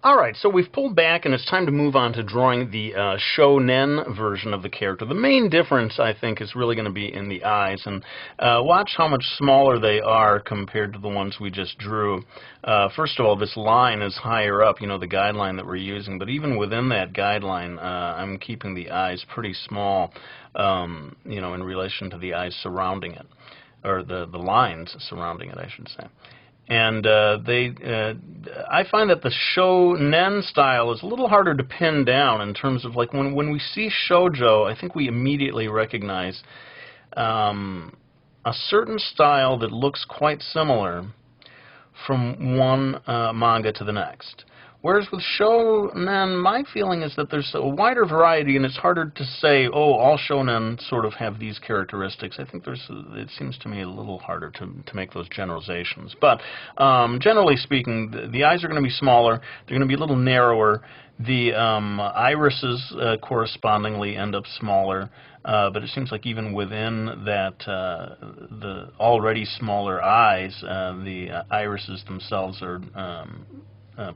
Alright, so we've pulled back and it's time to move on to drawing the shonen version of the character. The main difference, I think, is really going to be in the eyes. And watch how much smaller they are compared to the ones we just drew. First of all, this line is higher up, you know, the guideline that we're using. But even within that guideline, I'm keeping the eyes pretty small, you know, in relation to the eyes surrounding it. Or the lines surrounding it, I should say. And I find that the shonen style is a little harder to pin down in terms of, like, when we see shoujo, I think we immediately recognize a certain style that looks quite similar from one manga to the next. Whereas with shonen, my feeling is that there's a wider variety, and it's harder to say, oh, all shonen sort of have these characteristics. I think it seems to me a little harder to make those generalizations. But generally speaking, the eyes are going to be smaller. They're going to be a little narrower. The irises correspondingly end up smaller. But it seems like even within that, the already smaller eyes, the irises themselves are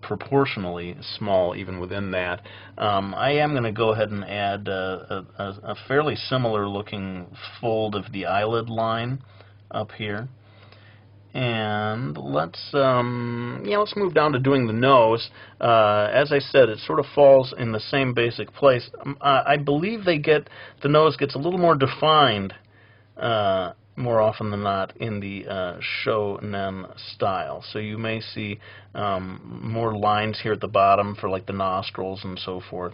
proportionally small even within that. I am going to go ahead and add a fairly similar looking fold of the eyelid line up here. And let's move down to doing the nose. As I said, it sort of falls in the same basic place. I believe the nose gets a little more defined more often than not in the shonen style. So you may see more lines here at the bottom for, like, the nostrils and so forth.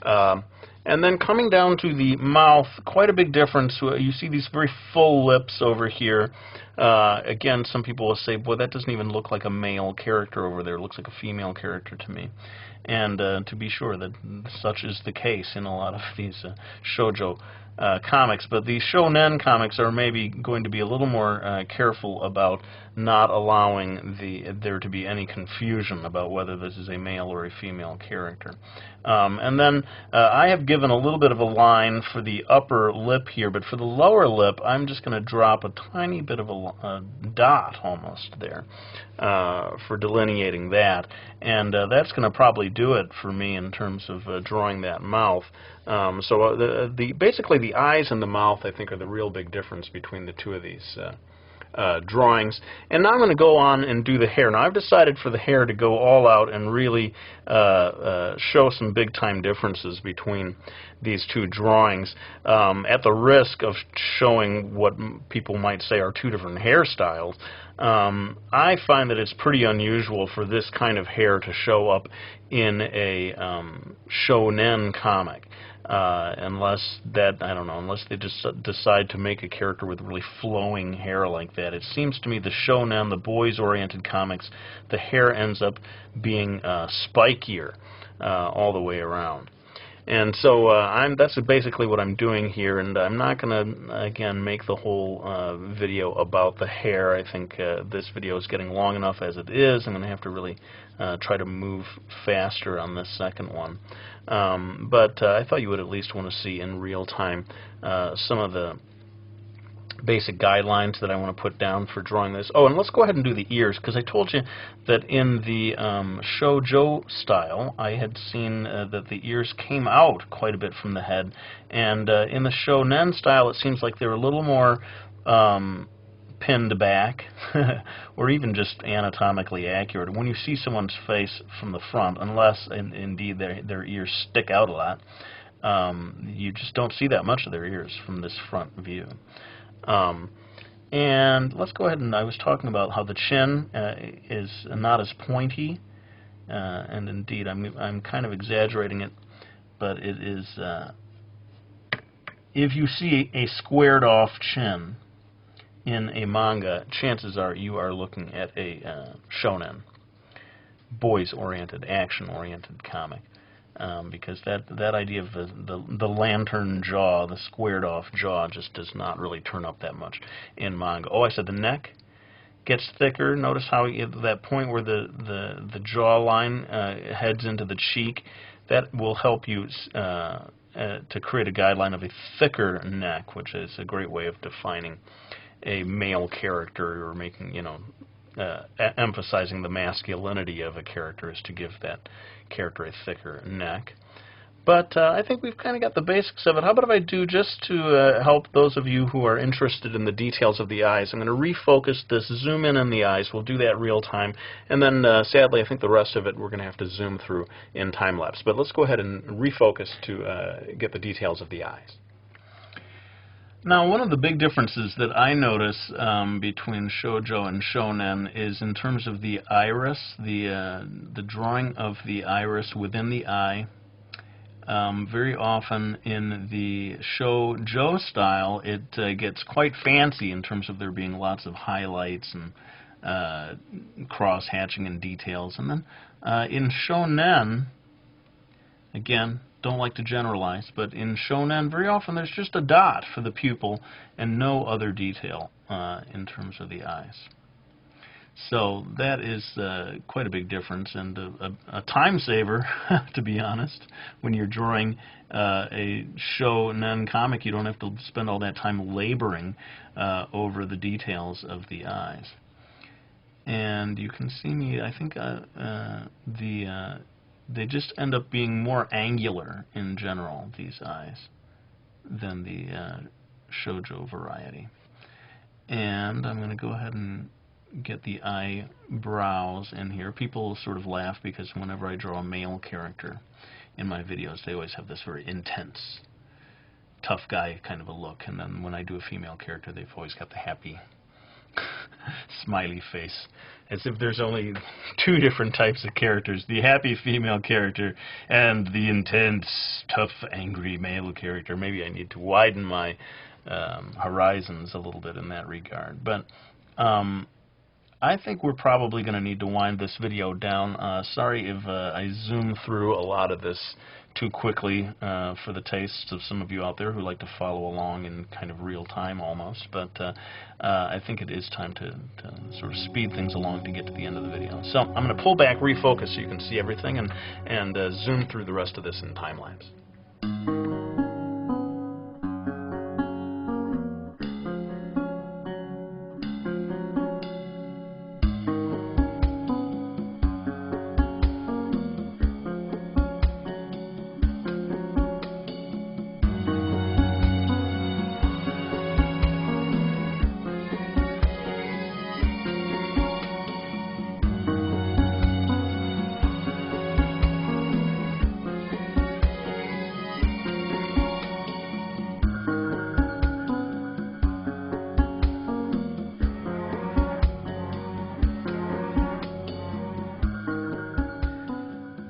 And then coming down to the mouth, quite a big difference. You see these very full lips over here. Again, some people will say, boy, that doesn't even look like a male character over there. It looks like a female character to me. And to be sure, that such is the case in a lot of these shoujo comics. But these shonen comics are maybe going to be a little more careful about not allowing there to be any confusion about whether this is a male or a female character. And then I have given a little bit of a line for the upper lip here, but for the lower lip, I'm just going to drop a tiny bit of a dot almost there for delineating that. And that's going to probably do it for me in terms of drawing that mouth. So basically the eyes and the mouth, I think, are the real big difference between the two of these drawings. And now I'm going to go on and do the hair. Now I've decided for the hair to go all out and really show some big time differences between these two drawings, at the risk of showing what people might say are two different hairstyles. I find that it's pretty unusual for this kind of hair to show up in a shonen comic. Unless they just decide to make a character with really flowing hair like that. It seems to me the shonen, the boys-oriented comics, the hair ends up being spikier all the way around. And so that's basically what I'm doing here, and I'm not going to, again, make the whole video about the hair. I think this video is getting long enough as it is. I'm going to have to really try to move faster on this second one. But I thought you would at least want to see in real time some of the basic guidelines that I want to put down for drawing this. Oh, and let's go ahead and do the ears, because I told you that in the shoujo style, I had seen that the ears came out quite a bit from the head, and in the shonen style, it seems like they're a little more pinned back, or even just anatomically accurate. When you see someone's face from the front, unless indeed their ears stick out a lot, you just don't see that much of their ears from this front view. And let's go ahead, and I was talking about how the chin is not as pointy, and indeed I'm kind of exaggerating it, but it is, if you see a squared off chin in a manga, chances are you are looking at a shonen, boys-oriented, action-oriented comic. Because that idea of the lantern jaw, the squared off jaw, just does not really turn up that much in manga. Oh, I said the neck gets thicker. Notice how that point where the jawline heads into the cheek, that will help you to create a guideline of a thicker neck, which is a great way of defining a male character, or making, emphasizing the masculinity of a character is to give that character a thicker neck. But I think we've kind of got the basics of it. How about if I do, just to help those of you who are interested in the details of the eyes, I'm going to refocus this, zoom in on the eyes. We'll do that real time. And then, sadly, I think the rest of it we're going to have to zoom through in time-lapse. But let's go ahead and refocus to get the details of the eyes. Now, one of the big differences that I notice between shoujo and shonen is in terms of the iris, the drawing of the iris within the eye. Very often in the shoujo style, it gets quite fancy in terms of there being lots of highlights and cross-hatching and details. And then in shonen, again, don't like to generalize, but in shonen, very often there's just a dot for the pupil and no other detail in terms of the eyes. So that is quite a big difference, and a time saver, to be honest. When you're drawing a shonen comic, you don't have to spend all that time laboring over the details of the eyes. And you can see me, I think they just end up being more angular in general, these eyes, than the shoujo variety. And I'm going to go ahead and get the eyebrows in here. People sort of laugh because whenever I draw a male character in my videos, they always have this very intense, tough guy kind of a look. And then when I do a female character, they've always got the happy, smiley face. As if there's only two different types of characters, the happy female character and the intense, tough, angry male character. Maybe I need to widen my horizons a little bit in that regard. But I think we're probably going to need to wind this video down. Sorry if I zoom through a lot of this too quickly for the tastes of some of you out there who like to follow along in kind of real time almost. But I think it is time to sort of speed things along to get to the end of the video. So I'm going to pull back, refocus so you can see everything, and zoom through the rest of this in time-lapse.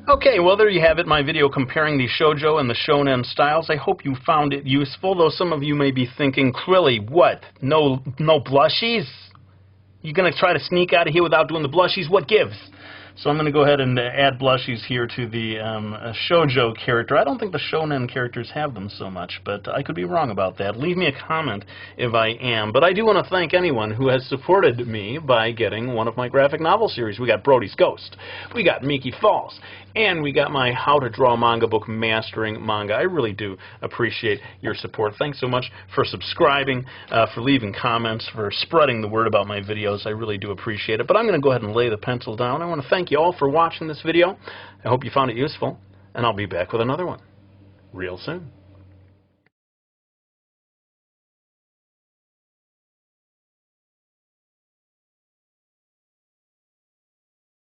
Okay, well, there you have it, my video comparing the shoujo and the shonen styles. I hope you found it useful, though some of you may be thinking, Quilly, what? No blushies? You going to try to sneak out of here without doing the blushies? What gives? So I'm going to go ahead and add blushies here to the shoujo character. I don't think the shonen characters have them so much, but I could be wrong about that. Leave me a comment if I am. But I do want to thank anyone who has supported me by getting one of my graphic novel series. We got Brody's Ghost, we got Miki Falls, and we got my How to Draw Manga book, Mastering Manga. I really do appreciate your support. Thanks so much for subscribing, for leaving comments, for spreading the word about my videos. I really do appreciate it. But I'm going to go ahead and lay the pencil down. I want to thank you all for watching this video. I hope you found it useful, and I'll be back with another one real soon.